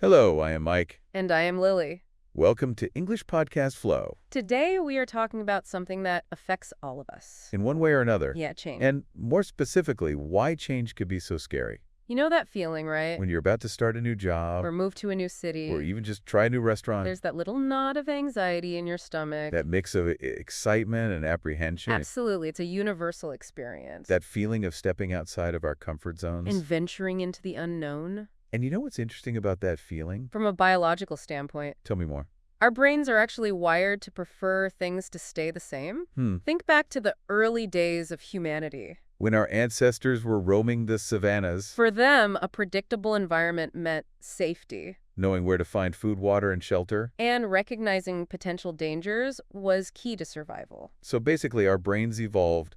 Hello, I am Mike. And I am Lily. Welcome to English Podcast Flow. Today we are talking about something that affects all of us. In one way or another. Yeah, change. And more specifically, why change could be so scary. You know that feeling, right? When you're about to start a new job. Or move to a new city. Or even just try a new restaurant. There's that little knot of anxiety in your stomach. That mix of excitement and apprehension. Absolutely. It's a universal experience. That feeling of stepping outside of our comfort zones. And venturing into the unknown. And you know what's interesting about that feeling? From a biological standpoint. Tell me more. Our brains are actually wired to prefer things to stay the same. Think back to the early days of humanity. When our ancestors were roaming the savannas. For them, a predictable environment meant safety. Knowing where to find food, water, and shelter. And recognizing potential dangers was key to survival. So basically, our brains evolved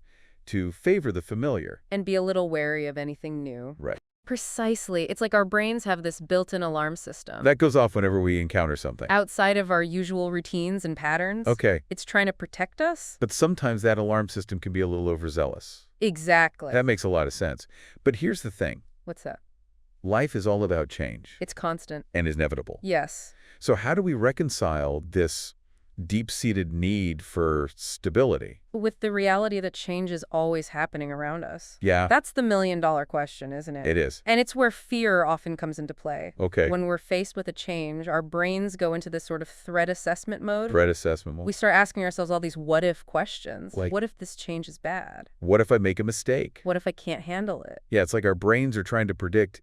to favor the familiar. And be a little wary of anything new. Right. Precisely. It's like our brains have this built-in alarm system. That goes off whenever we encounter something. Outside of our usual routines and patterns. Okay. It's trying to protect us. But sometimes that alarm system can be a little overzealous. Exactly. That makes a lot of sense. But here's the thing. What's that? Life is all about change. It's constant. And is inevitable. Yes. So how do we reconcile this deep-seated need for stability? With the reality that change is always happening around us. Yeah. That's the million-dollar question, isn't it? It is. And it's where fear often comes into play. Okay. When we're faced with a change, our brains go into this sort of threat assessment mode. Threat assessment mode. We start asking ourselves all these what-if questions. Like, what if this change is bad? What if I make a mistake? What if I can't handle it? Yeah, it's like our brains are trying to predict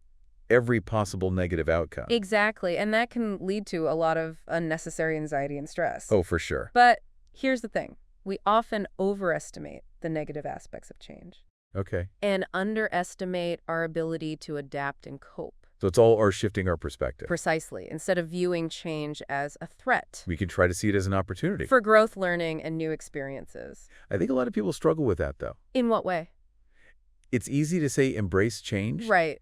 every possible negative outcome. Exactly, and that can lead to a lot of unnecessary anxiety and stress. Oh, for sure. But here's the thing. We often overestimate the negative aspects of change. Okay. And underestimate our ability to adapt and cope. So it's all our shifting our perspective. Precisely. Instead of viewing change as a threat. We can try to see it as an opportunity. For growth, learning, and new experiences. I think a lot of people struggle with that, though. In what way? It's easy to say embrace change. Right.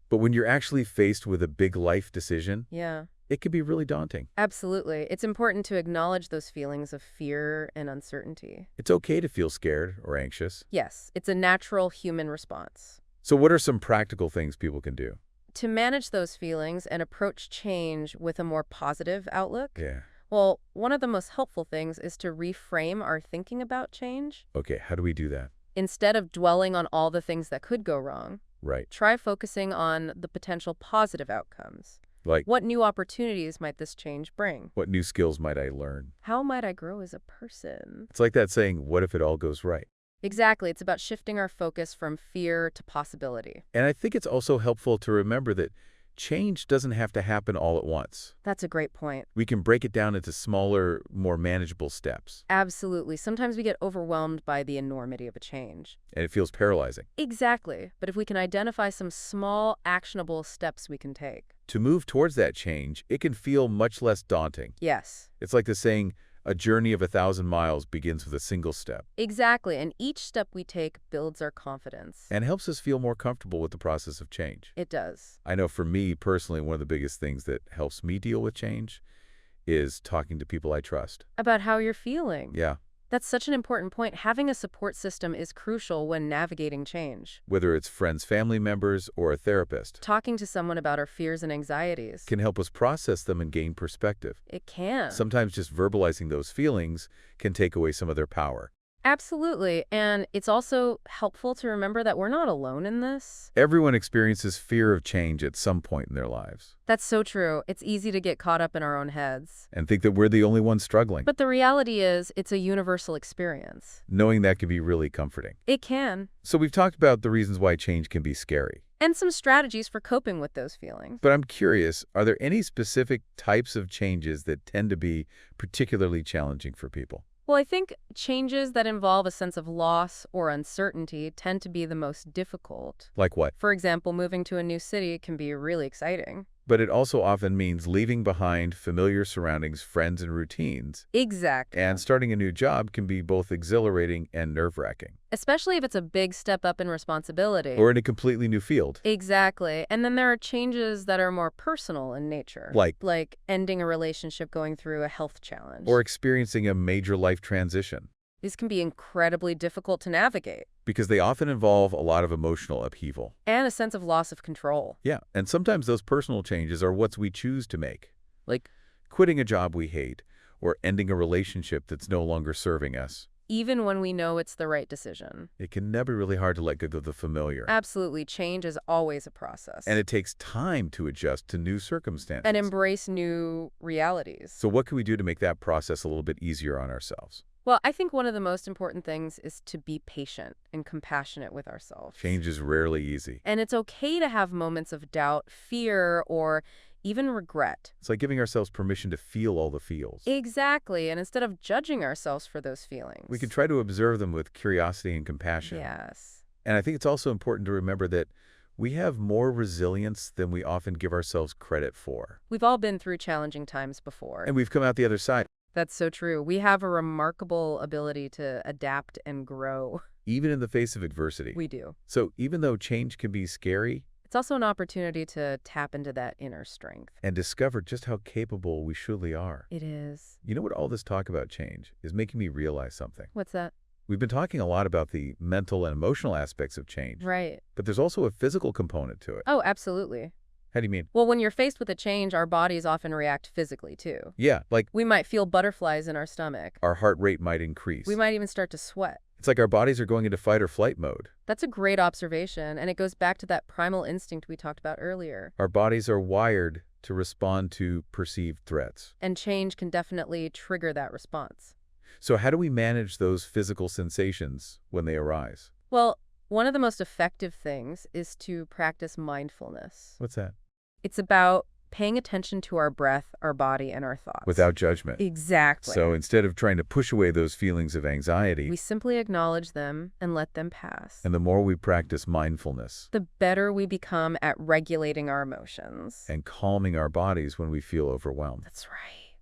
But when you're actually faced with a big life decision, Yeah. it can be really daunting. Absolutely. It's important to acknowledge those feelings of fear and uncertainty. It's okay to feel scared or anxious. Yes, it's a natural human response. So what are some practical things people can do? To manage those feelings and approach change with a more positive outlook, Yeah. well, one of the most helpful things is to reframe our thinking about change. Okay, how do we do that? Instead of dwelling on all the things that could go wrong, Right. try focusing on the potential positive outcomes. Like, What new opportunities might this change bring? what new skills might I learn? How might I grow as a person? It's like that saying, what if it all goes right? Exactly. It's about shifting our focus from fear to possibility. And I think it's also helpful to remember that change doesn't have to happen all at once. That's a great point. We can break it down into smaller, more manageable steps. Absolutely. Sometimes we get overwhelmed by the enormity of a change. And it feels paralyzing. Exactly. But if we can identify some small, actionable steps we can take. To move towards that change, it can feel much less daunting. Yes. It's like the saying, a journey of 1,000 miles begins with a single step. Exactly. And each step we take builds our confidence. And helps us feel more comfortable with the process of change. It does. I know for me personally, one of the biggest things that helps me deal with change is talking to people I trust. About how you're feeling. Yeah. That's such an important point. Having a support system is crucial when navigating change. Whether it's friends, family members, or a therapist. Talking to someone about our fears and anxieties. Can help us process them and gain perspective. It can. Sometimes just verbalizing those feelings can take away some of their power. Absolutely. And it's also helpful to remember that we're not alone in this. Everyone experiences fear of change at some point in their lives. That's so true. It's easy to get caught up in our own heads. And think that we're the only ones struggling. But the reality is, it's a universal experience. Knowing that can be really comforting. It can. So we've talked about the reasons why change can be scary. And some strategies for coping with those feelings. But I'm curious, are there any specific types of changes that tend to be particularly challenging for people? Well, I think changes that involve a sense of loss or uncertainty tend to be the most difficult. Like what? For example, moving to a new city can be really exciting. But it also often means leaving behind familiar surroundings, friends, and routines. Exactly. And starting a new job can be both exhilarating and nerve-wracking. Especially if it's a big step up in responsibility. Or in a completely new field. Exactly. And then there are changes that are more personal in nature. Like ending a relationship, going through a health challenge. Or experiencing a major life transition. These can be incredibly difficult to navigate. because they often involve a lot of emotional upheaval. And a sense of loss of control. Yeah, and sometimes those personal changes are what we choose to make, like quitting a job we hate or ending a relationship that's no longer serving us. Even when we know it's the right decision. It can never be really hard to let go of the familiar. Absolutely. Change is always a process. And it takes time to adjust to new circumstances. And embrace new realities. So what can we do to make that process a little bit easier on ourselves? Well, I think one of the most important things is to be patient and compassionate with ourselves. Change is rarely easy. And it's okay to have moments of doubt, fear, or even regret. It's like giving ourselves permission to feel all the feels. Exactly. And instead of judging ourselves for those feelings. We can try to observe them with curiosity and compassion. Yes. And I think it's also important to remember that we have more resilience than we often give ourselves credit for. We've all been through challenging times before. And we've come out the other side. That's so true. We have a remarkable ability to adapt and grow. Even in the face of adversity. We do. So even though change can be scary, it's also an opportunity to tap into that inner strength. And discover just how capable we truly are. It is. You know what all this talk about change is making me realize something. What's that? We've been talking a lot about the mental and emotional aspects of change. Right. But there's also a physical component to it. Oh, absolutely. How do you mean? Well, when you're faced with a change, our bodies often react physically, too. Yeah, like We might feel butterflies in our stomach. our heart rate might increase. We might even start to sweat. It's like our bodies are going into fight or flight mode. That's a great observation, and it goes back to that primal instinct we talked about earlier. Our bodies are wired to respond to perceived threats. And change can definitely trigger that response. So how do we manage those physical sensations when they arise? Well, one of the most effective things is to practice mindfulness. What's that? It's about paying attention to our breath, our body, and our thoughts. Without judgment. Exactly. So instead of trying to push away those feelings of anxiety, we simply acknowledge them and let them pass. and the more we practice mindfulness The better we become at regulating our emotions. and calming our bodies when we feel overwhelmed. That's right.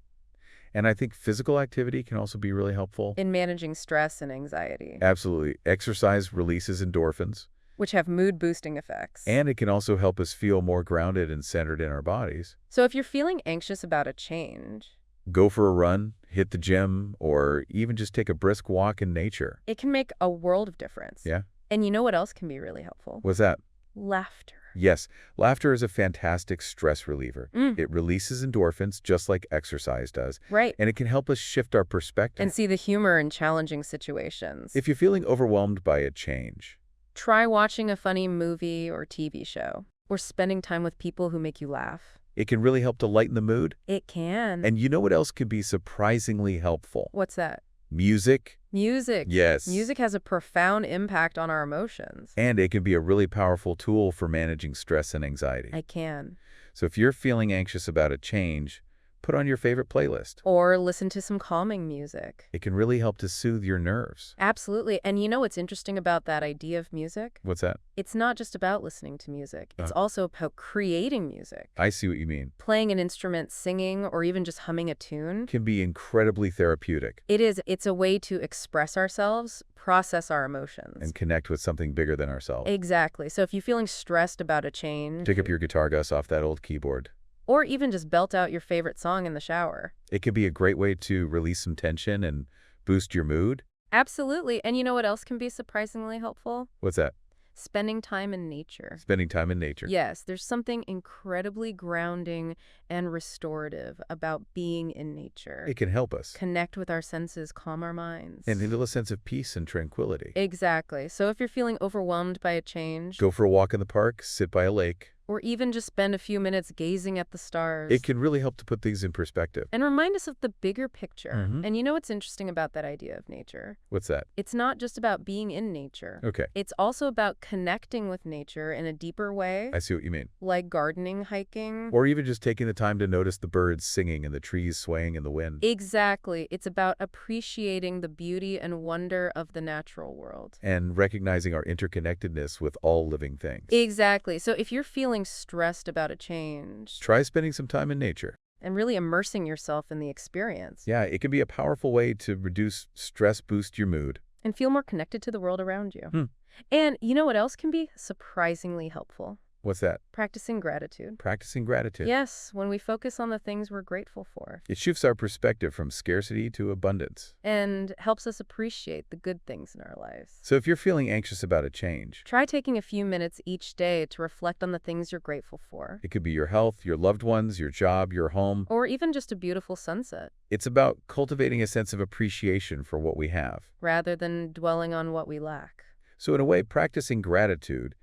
And I think physical activity can also be really helpful. In managing stress and anxiety, Absolutely. Exercise releases endorphins, which have mood-boosting effects. and it can also help us feel more grounded and centered in our bodies. So if you're feeling anxious about a change, Go for a run, hit the gym, or even just take a brisk walk in nature. it can make a world of difference. Yeah? And you know what else can be really helpful? What's that? Laughter. Yes, laughter is a fantastic stress reliever. Mm. It releases endorphins just like exercise does, Right. and it can help us shift our perspective. And see the humor in challenging situations. If you're feeling overwhelmed by a change, Try watching a funny movie or TV show, or spending time with people who make you laugh. it can really help to lighten the mood. It can. And you know what else could be surprisingly helpful? What's that? Music. Music. Yes. Music has a profound impact on our emotions. And it can be a really powerful tool for managing stress and anxiety. I can. So if you're feeling anxious about a change, put on your favorite playlist. Or listen to some calming music. It can really help to soothe your nerves. Absolutely. And you know what's interesting about that idea of music? What's that? It's not just about listening to music. It's also about creating music. I see what you mean. Playing an instrument, singing, or even just humming a tune. Can be incredibly therapeutic. It is. It's a way to express ourselves, process our emotions. And connect with something bigger than ourselves. Exactly. So if you're feeling stressed about a change, Pick up your guitar, Gus, off that old keyboard. or even just belt out your favorite song in the shower. It can be a great way to release some tension and boost your mood. Absolutely. And you know what else can be surprisingly helpful? What's that? Spending time in nature. Spending time in nature. Yes, there's something incredibly grounding and restorative about being in nature. It can help us. Connect with our senses, calm our minds. And feel a sense of peace and tranquility. Exactly. So if you're feeling overwhelmed by a change, Go for a walk in the park, sit by a lake. or even just spend a few minutes gazing at the stars, It can really help to put things in perspective. and remind us of the bigger picture. Mhm. And you know what's interesting about that idea of nature? What's that? It's not just about being in nature. Okay, It's also about connecting with nature in a deeper way, I see what you mean. like gardening, hiking. Or even just taking the time to notice the birds singing and the trees swaying in the wind. Exactly. It's about appreciating the beauty and wonder of the natural world. And recognizing our interconnectedness with all living things. Exactly. So if you're feeling stressed about a change Try spending some time in nature. and really immersing yourself in the experience Yeah, it can be a powerful way to reduce stress, boost your mood. and feel more connected to the world around you. Hmm. And you know what else can be surprisingly helpful? What's that? Practicing gratitude. Practicing gratitude. Yes, when we focus on the things we're grateful for. It shifts our perspective from scarcity to abundance. And helps us appreciate the good things in our lives. So if you're feeling anxious about a change, try taking a few minutes each day to reflect on the things you're grateful for. It could be your health, your loved ones, your job, your home. Or even just a beautiful sunset. It's about cultivating a sense of appreciation for what we have, rather than dwelling on what we lack. So in a way, practicing gratitude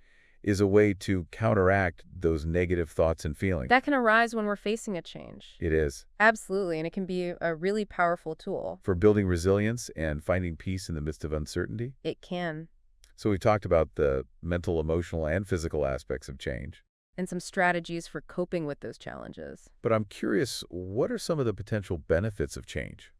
is a way to counteract those negative thoughts and feelings. That can arise when we're facing a change. It is. Absolutely, and it can be a really powerful tool. For building resilience and finding peace in the midst of uncertainty? It can. So we talked about the mental, emotional, and physical aspects of change. And some strategies for coping with those challenges. But I'm curious, what are some of the potential benefits of change?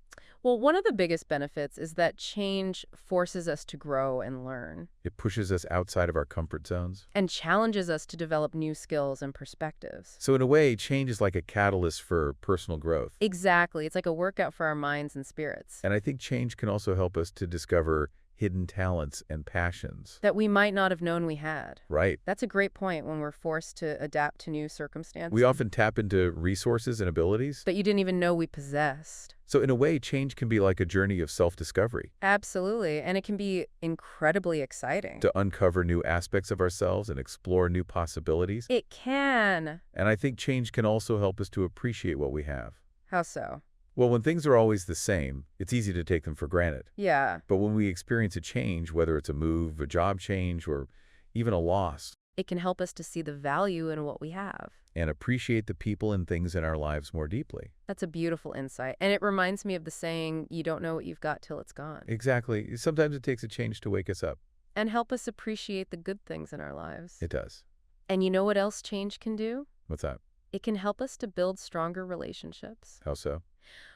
Well, one of the biggest benefits is that change forces us to grow and learn. It pushes us outside of our comfort zones. And challenges us to develop new skills and perspectives. So in a way, change is like a catalyst for personal growth. Exactly. It's like a workout for our minds and spirits. And I think change can also help us to discover hidden talents and passions that we might not have known we had. Right. That's a great point when we're forced to adapt to new circumstances. We often tap into resources and abilities that you didn't even know we possessed. So in a way, change can be like a journey of self-discovery. Absolutely, and it can be incredibly exciting. To uncover new aspects of ourselves and explore new possibilities. It can. And I think change can also help us to appreciate what we have. How so? Well, when things are always the same, it's easy to take them for granted. Yeah. But when we experience a change, whether it's a move, a job change, or even a loss, it can help us to see the value in what we have. And appreciate the people and things in our lives more deeply. That's a beautiful insight. And it reminds me of the saying, you don't know what you've got till it's gone. Exactly. Sometimes it takes a change to wake us up. And help us appreciate the good things in our lives. It does. And you know what else change can do? What's that? It can help us to build stronger relationships. How so?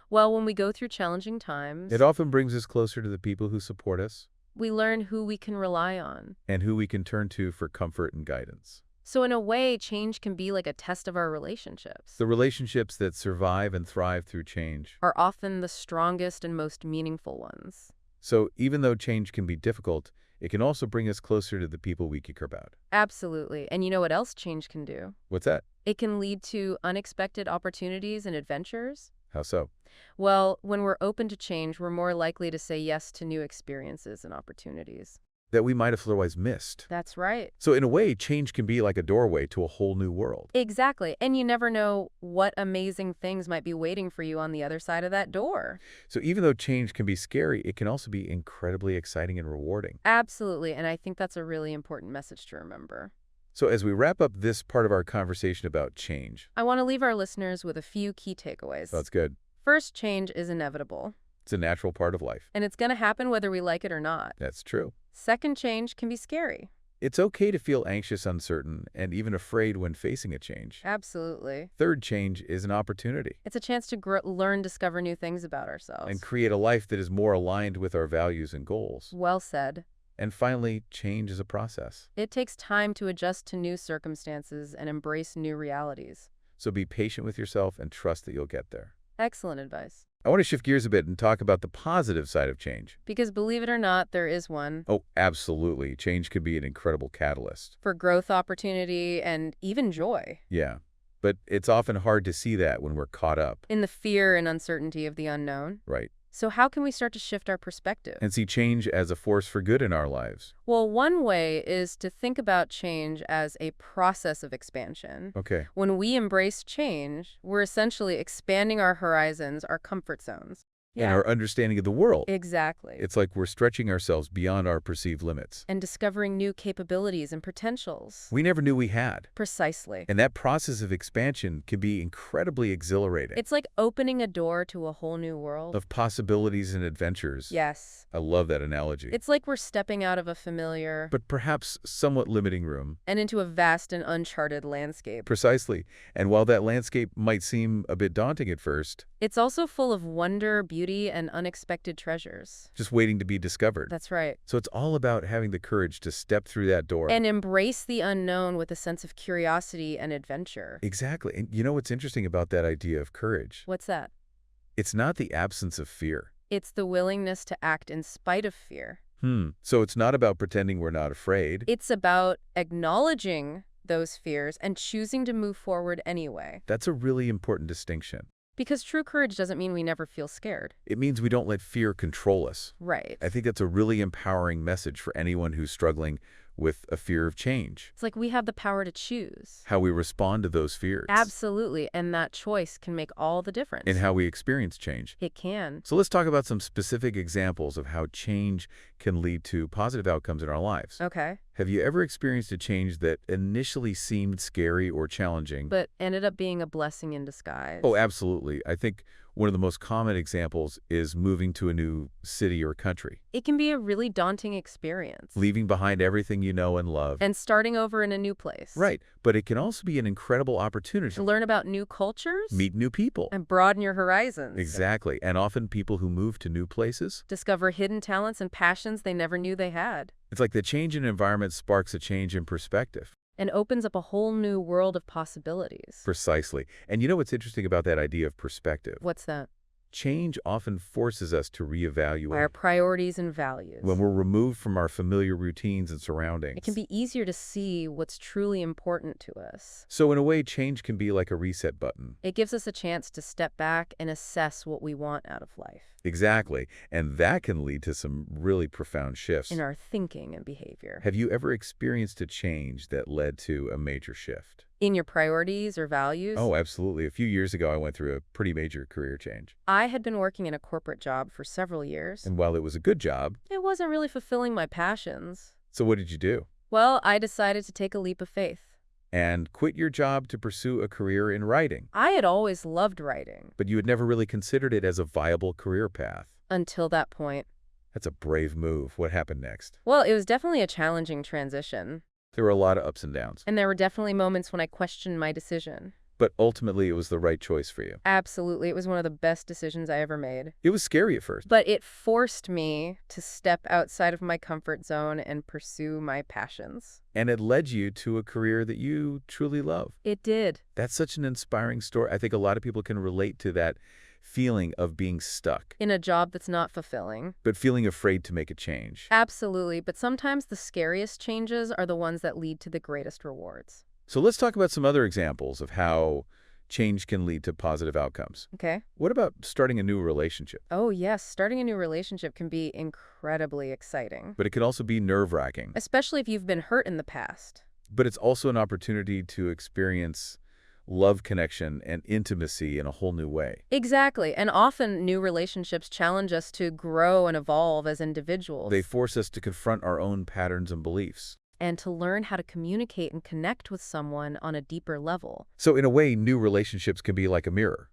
Well, when we go through challenging times, it often brings us closer to the people who support us. We learn who we can rely on. And who we can turn to for comfort and guidance. So in a way, change can be like a test of our relationships. The relationships that survive and thrive through change are often the strongest and most meaningful ones. So even though change can be difficult, it can also bring us closer to the people we care about. Absolutely. And you know what else change can do? What's that? It can lead to unexpected opportunities and adventures. How so? Well, when we're open to change, we're more likely to say yes to new experiences and opportunities. That we might have otherwise missed. That's right. So in a way, change can be like a doorway to a whole new world. Exactly. And you never know what amazing things might be waiting for you on the other side of that door. So even though change can be scary, it can also be incredibly exciting and rewarding. Absolutely. And I think that's a really important message to remember. So as we wrap up this part of our conversation about change, I want to leave our listeners with a few key takeaways. That's good. First, change is inevitable. It's a natural part of life. And it's going to happen whether we like it or not. That's true. Second, change can be scary. It's okay to feel anxious, uncertain, and even afraid when facing a change. Absolutely. Third, change is an opportunity. It's a chance to learn, discover new things about ourselves. And create a life that is more aligned with our values and goals. Well said. And finally, change is a process. It takes time to adjust to new circumstances and embrace new realities. So be patient with yourself and trust that you'll get there. Excellent advice. I want to shift gears a bit and talk about the positive side of change. Because believe it or not, there is one. Oh, absolutely. Change can be an incredible catalyst. For growth, opportunity, and even joy. Yeah. But it's often hard to see that when we're caught up in the fear and uncertainty of the unknown. Right. So how can we start to shift our perspective? And see change as a force for good in our lives? Well, one way is to think about change as a process of expansion. Okay. When we embrace change, we're essentially expanding our horizons, our comfort zones. And our understanding of the world. Exactly. It's like we're stretching ourselves beyond our perceived limits. And discovering new capabilities and potentials. We never knew we had. Precisely. And that process of expansion can be incredibly exhilarating. It's like opening a door to a whole new world. Of possibilities and adventures. Yes. I love that analogy. It's like we're stepping out of a familiar, but perhaps somewhat limiting room. And into a vast and uncharted landscape. Precisely. And while that landscape might seem a bit daunting at first, it's also full of wonder, beauty, and unexpected treasures. Just waiting to be discovered. That's right. So it's all about having the courage to step through that door. And embrace the unknown with a sense of curiosity and adventure. Exactly. And you know what's interesting about that idea of courage? What's that? It's not the absence of fear. It's the willingness to act in spite of fear. So it's not about pretending we're not afraid. It's about acknowledging those fears and choosing to move forward anyway. That's a really important distinction. Because true courage doesn't mean we never feel scared. It means we don't let fear control us. Right. I think that's a really empowering message for anyone who's struggling with a fear of change. It's like we have the power to choose. How we respond to those fears. Absolutely, and that choice can make all the difference. In how we experience change. It can. So let's talk about some specific examples of how change can lead to positive outcomes in our lives. Okay. Have you ever experienced a change that initially seemed scary or challenging, but ended up being a blessing in disguise? Oh, absolutely. I think one of the most common examples is moving to a new city or country. It can be a really daunting experience. Leaving behind everything you know and love. And starting over in a new place. Right. But it can also be an incredible opportunity. To learn about new cultures. Meet new people. And broaden your horizons. Exactly. And often people who move to new places discover hidden talents and passions they never knew they had. It's like the change in environment sparks a change in perspective. And opens up a whole new world of possibilities. Precisely. And you know what's interesting about that idea of perspective? What's that? Change often forces us to reevaluate our priorities and values. When we're removed from our familiar routines and surroundings. It can be easier to see what's truly important to us. So in a way, change can be like a reset button. It gives us a chance to step back and assess what we want out of life. Exactly. And that can lead to some really profound shifts in our thinking and behavior. Have you ever experienced a change that led to a major shift? In your priorities or values? Oh, absolutely. A few years ago, I went through a pretty major career change. I had been working in a corporate job for several years. And while it was a good job, it wasn't really fulfilling my passions. So what did you do? Well, I decided to take a leap of faith. And quit your job to pursue a career in writing. I had always loved writing. But you had never really considered it as a viable career path. Until that point. That's a brave move. What happened next? Well, it was definitely a challenging transition. There were a lot of ups and downs. And there were definitely moments when I questioned my decision. But ultimately, it was the right choice for you. Absolutely. It was one of the best decisions I ever made. It was scary at first. But it forced me to step outside of my comfort zone and pursue my passions. And it led you to a career that you truly love. It did. That's such an inspiring story. I think a lot of people can relate to that feeling of being stuck. In a job that's not fulfilling. But feeling afraid to make a change. Absolutely. But sometimes the scariest changes are the ones that lead to the greatest rewards. So let's talk about some other examples of how change can lead to positive outcomes. Okay. What about starting a new relationship? Oh, yes. Starting a new relationship can be incredibly exciting. But it can also be nerve-wracking. Especially if you've been hurt in the past. But it's also an opportunity to experience love connection and intimacy in a whole new way. Exactly. And often new relationships challenge us to grow and evolve as individuals. They force us to confront our own patterns and beliefs. And to learn how to communicate and connect with someone on a deeper level. So in a way, new relationships can be like a mirror.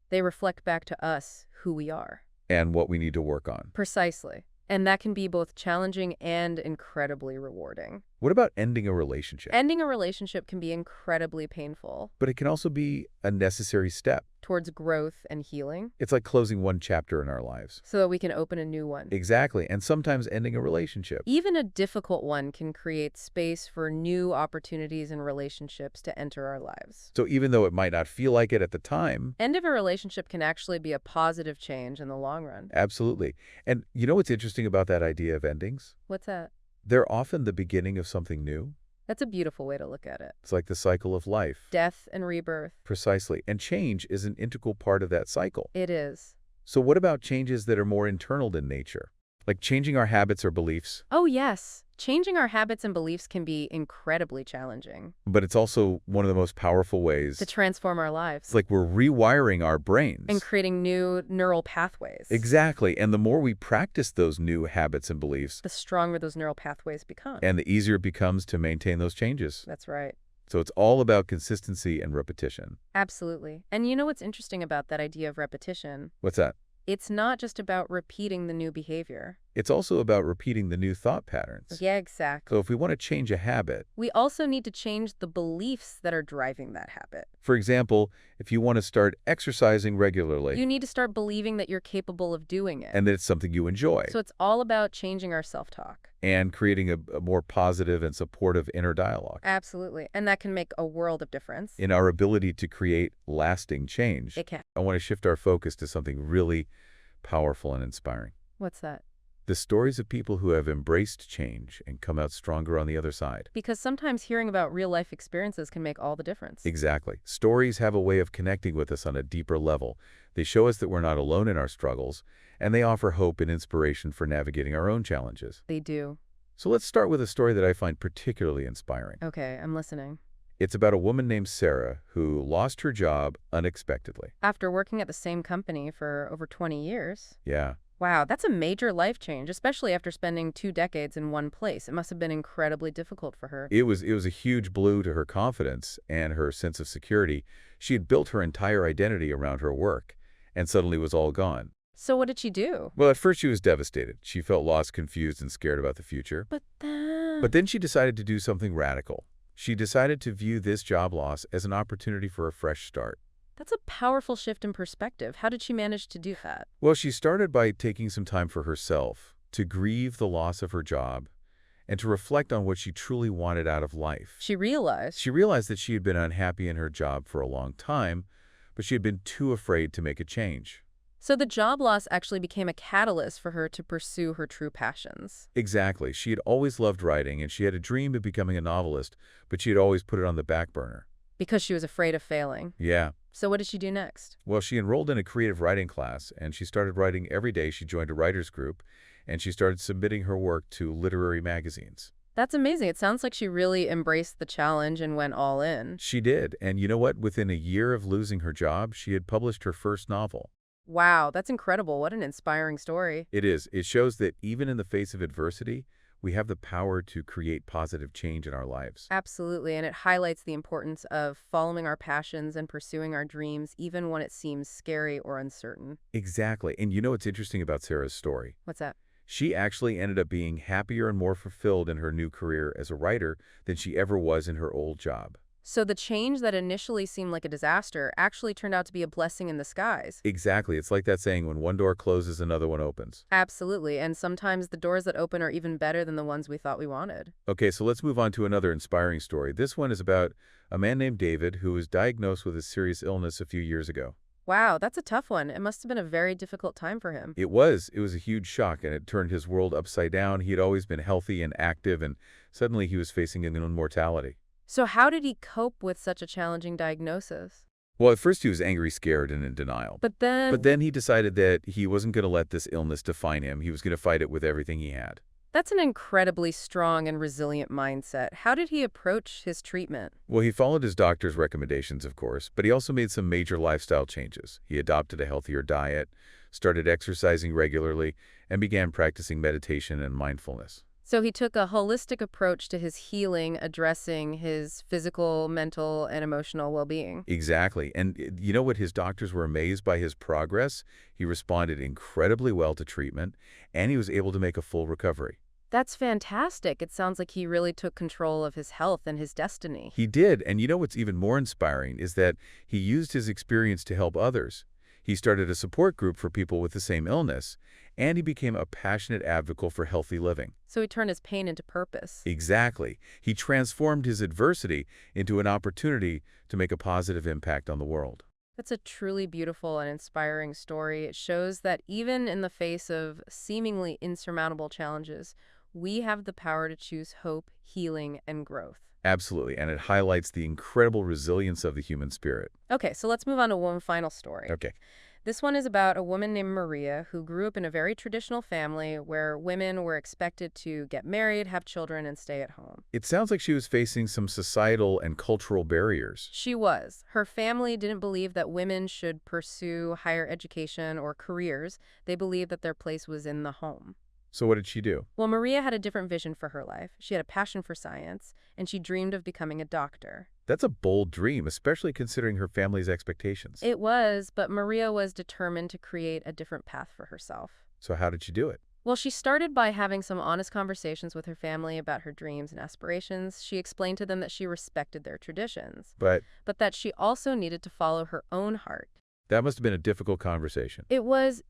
They reflect back to us who we are. And what we need to work on. Precisely. And that can be both challenging and incredibly rewarding. What about ending a relationship? Ending a relationship can be incredibly painful. But it can also be a necessary step. Towards growth and healing. It's like closing one chapter in our lives. So that we can open a new one. Exactly. And sometimes ending a relationship. Even a difficult one can create space for new opportunities and relationships to enter our lives. So even though it might not feel like it at the time. End of a relationship can actually be a positive change in the long run. Absolutely. And you know what's interesting about that idea of endings? What's that? They're often the beginning of something new. That's a beautiful way to look at it. It's like the cycle of life. Death and rebirth. Precisely. And change is an integral part of that cycle. It is. So what about changes that are more internal in nature? Like changing our habits or beliefs? Oh, yes. Changing our habits and beliefs can be incredibly challenging. But it's also one of the most powerful ways to transform our lives. It's like we're rewiring our brains. And creating new neural pathways. Exactly. And the more we practice those new habits and beliefs, the stronger those neural pathways become. And the easier it becomes to maintain those changes. That's right. So it's all about consistency and repetition. Absolutely. And you know what's interesting about that idea of repetition? What's that? It's not just about repeating the new behavior. It's also about repeating the new thought patterns. Yeah, exactly. So if we want to change a habit, we also need to change the beliefs that are driving that habit. For example, if you want to start exercising regularly, you need to start believing that you're capable of doing it. And that it's something you enjoy. So it's all about changing our self-talk. And creating a more positive and supportive inner dialogue. Absolutely. And that can make a world of difference. In our ability to create lasting change. It can. I want to shift our focus to something really powerful and inspiring. What's that? The stories of people who have embraced change and come out stronger on the other side. Because sometimes hearing about real-life experiences can make all the difference. Exactly. Stories have a way of connecting with us on a deeper level. They show us that we're not alone in our struggles, and they offer hope and inspiration for navigating our own challenges. They do. So let's start with a story that I find particularly inspiring. Okay, I'm listening. It's about a woman named Sarah who lost her job unexpectedly. After working at the same company for over 20 years. Yeah. Wow, that's a major life change, especially after spending 2 decades in one place. It must have been incredibly difficult for her. It was a huge blow to her confidence and her sense of security. She had built her entire identity around her work, and suddenly was all gone. So what did she do? Well, at first she was devastated. She felt lost, confused, and scared about the future. But then she decided to do something radical. She decided to view this job loss as an opportunity for a fresh start. That's a powerful shift in perspective. How did she manage to do that? Well, she started by taking some time for herself, to grieve the loss of her job, and to reflect on what she truly wanted out of life. She realized that she had been unhappy in her job for a long time, but she had been too afraid to make a change. So the job loss actually became a catalyst for her to pursue her true passions. Exactly. She had always loved writing, and she had a dream of becoming a novelist, but she had always put it on the back burner. Because she was afraid of failing. Yeah. So what did she do next? Well, she enrolled in a creative writing class, and she started writing every day. She joined a writer's group, and she started submitting her work to literary magazines. That's amazing. It sounds like she really embraced the challenge and went all in. She did, and you know what? Within a year of losing her job, she had published her first novel. Wow, that's incredible. What an inspiring story. It is. It shows that even in the face of adversity, we have the power to create positive change in our lives. Absolutely, and it highlights the importance of following our passions and pursuing our dreams, even when it seems scary or uncertain. Exactly. And you know what's interesting about Sarah's story? What's that? She actually ended up being happier and more fulfilled in her new career as a writer than she ever was in her old job. So the change that initially seemed like a disaster actually turned out to be a blessing in disguise. Exactly. It's like that saying, when one door closes, another one opens. Absolutely, and sometimes the doors that open are even better than the ones we thought we wanted. Okay, so let's move on to another inspiring story. This one is about a man named David who was diagnosed with a serious illness a few years ago. Wow, that's a tough one. It must have been a very difficult time for him. It was a huge shock, and it turned his world upside down. He had always been healthy and active, and suddenly he was facing an immortality. So how did he cope with such a challenging diagnosis? Well, at first he was angry, scared, and in denial. But then he decided that he wasn't going to let this illness define him. He was going to fight it with everything he had. that's an incredibly strong and resilient mindset. How did he approach his treatment? Well, he followed his doctor's recommendations, of course, but he also made some major lifestyle changes. He adopted a healthier diet, started exercising regularly, and began practicing meditation and mindfulness. So he took a holistic approach to his healing, addressing his physical, mental, and emotional well-being. Exactly. And you know what? His doctors were amazed by his progress. He responded incredibly well to treatment, and he was able to make a full recovery. That's fantastic. It sounds like he really took control of his health and his destiny. He did. And you know what's even more inspiring is that he used his experience to help others. He started a support group for people with the same illness, and he became a passionate advocate for healthy living. So he turned his pain into purpose. Exactly. He transformed his adversity into an opportunity to make a positive impact on the world. That's a truly beautiful and inspiring story. It shows that even in the face of seemingly insurmountable challenges, we have the power to choose hope, healing, and growth. Absolutely, and it highlights the incredible resilience of the human spirit. Okay, so let's move on to one final story. Okay. This one is about a woman named Maria who grew up in a very traditional family where women were expected to get married, have children, and stay at home. It sounds like she was facing some societal and cultural barriers. She was. Her family didn't believe that women should pursue higher education or careers. They believed that their place was in the home. So what did she do? Well, Maria had a different vision for her life. She had a passion for science, and she dreamed of becoming a doctor. That's a bold dream, especially considering her family's expectations. It was, but Maria was determined to create a different path for herself. So how did she do it? Well, she started by having some honest conversations with her family about her dreams and aspirations. She explained to them that she respected their traditions, But but that she also needed to follow her own heart. that must have been a difficult conversation. It was.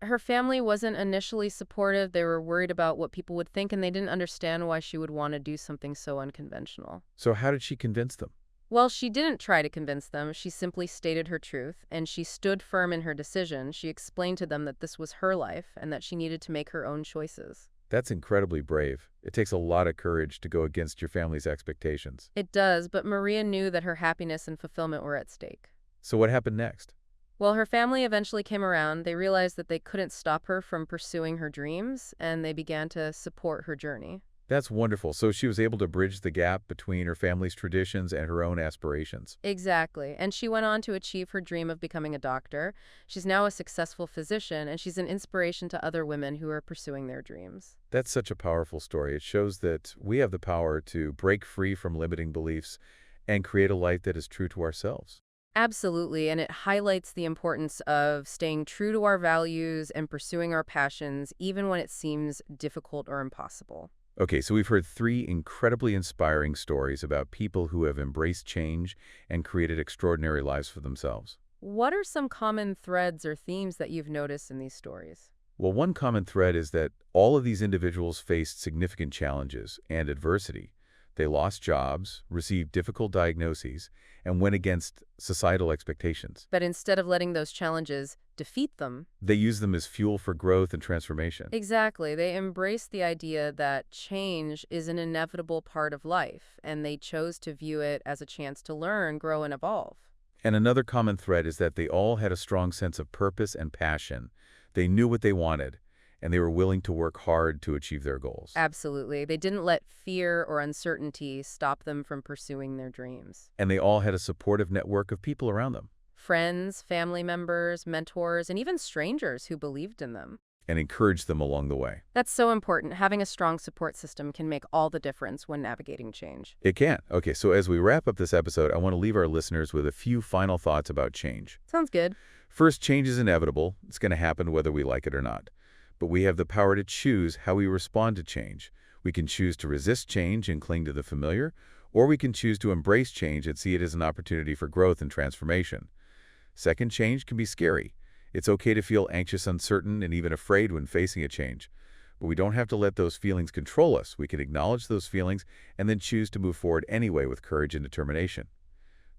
Her family wasn't initially supportive. They were worried about what people would think, and they didn't understand why she would want to do something so unconventional. So how did she convince them? Well, she didn't try to convince them. She simply stated her truth, and she stood firm in her decision. She explained to them that this was her life and that she needed to make her own choices. That's incredibly brave. It takes a lot of courage to go against your family's expectations. It does, but Maria knew that her happiness and fulfillment were at stake. So what happened next? Well, her family eventually came around. They realized that they couldn't stop her from pursuing her dreams, and they began to support her journey. That's wonderful. So she was able to bridge the gap between her family's traditions and her own aspirations. Exactly. And she went on to achieve her dream of becoming a doctor. She's now a successful physician, and she's an inspiration to other women who are pursuing their dreams. That's such a powerful story. It shows that we have the power to break free from limiting beliefs and create a life that is true to ourselves. Absolutely, and it highlights the importance of staying true to our values and pursuing our passions, even when it seems difficult or impossible. Okay, so we've heard three incredibly inspiring stories about people who have embraced change and created extraordinary lives for themselves. What are some common threads or themes that you've noticed in these stories? Well, one common thread is that all of these individuals faced significant challenges and adversity. They lost jobs, received difficult diagnoses, and went against societal expectations. But instead of letting those challenges defeat them, They used them as fuel for growth and transformation. exactly, they embraced the idea that change is an inevitable part of life, and they chose to view it as a chance to learn, grow, and evolve. And another common thread is that they all had a strong sense of purpose and passion. They knew what they wanted, and they were willing to work hard to achieve their goals. Absolutely. They didn't let fear or uncertainty stop them from pursuing their dreams. And they all had a supportive network of people around them Friends, family members, mentors, and even strangers who believed in them. and encouraged them along the way. That's so important. Having a strong support system can make all the difference when navigating change. It can. Okay, so as we wrap up this episode, I want to leave our listeners with a few final thoughts about change. Sounds good. First, change is inevitable. It's going to happen whether we like it or not. But we have the power to choose how we respond to change. We can choose to resist change and cling to the familiar, or we can choose to embrace change and see it as an opportunity for growth and transformation. Second, change can be scary. It's okay to feel anxious, uncertain, and even afraid when facing a change. But we don't have to let those feelings control us. We can acknowledge those feelings and then choose to move forward anyway with courage and determination.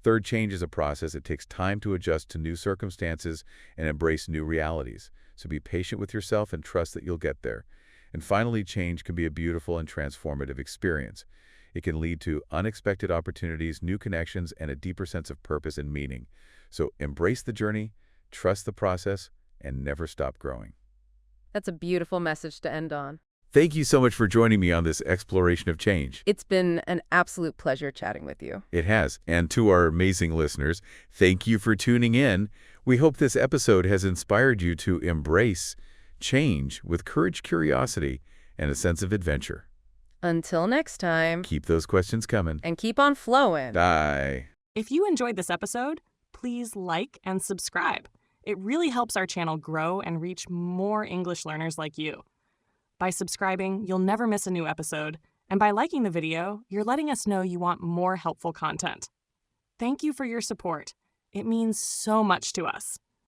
Third, change is a process. It takes time to adjust to new circumstances and embrace new realities. So be patient with yourself and trust that you'll get there. And finally, change can be a beautiful and transformative experience. It can lead to unexpected opportunities, new connections, and a deeper sense of purpose and meaning. So embrace the journey, trust the process, and never stop growing. That's a beautiful message to end on. Thank you so much for joining me on this exploration of change. It's been an absolute pleasure chatting with you. It has. And to our amazing listeners, thank you for tuning in. We hope this episode has inspired you to embrace change with courage, curiosity, and a sense of adventure. Until next time, Keep those questions coming. and keep on flowing. Bye. If you enjoyed this episode, please like and subscribe. It really helps our channel grow and reach more English learners like you. By subscribing, you'll never miss a new episode, and by liking the video, you're letting us know you want more helpful content. Thank you for your support. It means so much to us.